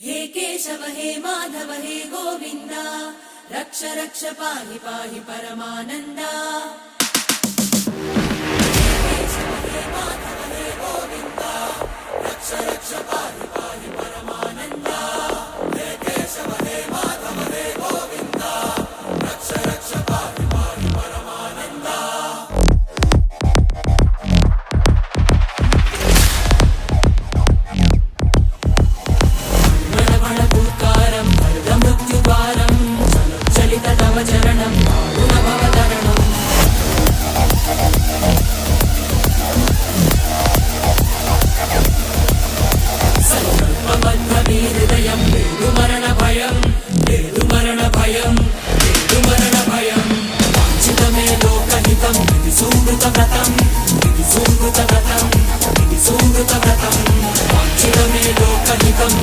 हे केशव हे माधव हे गोविन्द रक्ष रक्ष पाहि पाहि परमानन्दा। हे केशव हे माधव हे गोविन्द रक्ष रक्ष पाहि पाहि परमानन्दा। हे केशव हे माधव हे गोविन्द रक्ष रक्ष पाहि पाहि परमानन्दा। चरणं गुणभवतरणं संकल्पबद्धहृदयं मरणभयं मरणभयं मरणभयं वाञ्छितमे लोकहितं सुमृतव्रतम्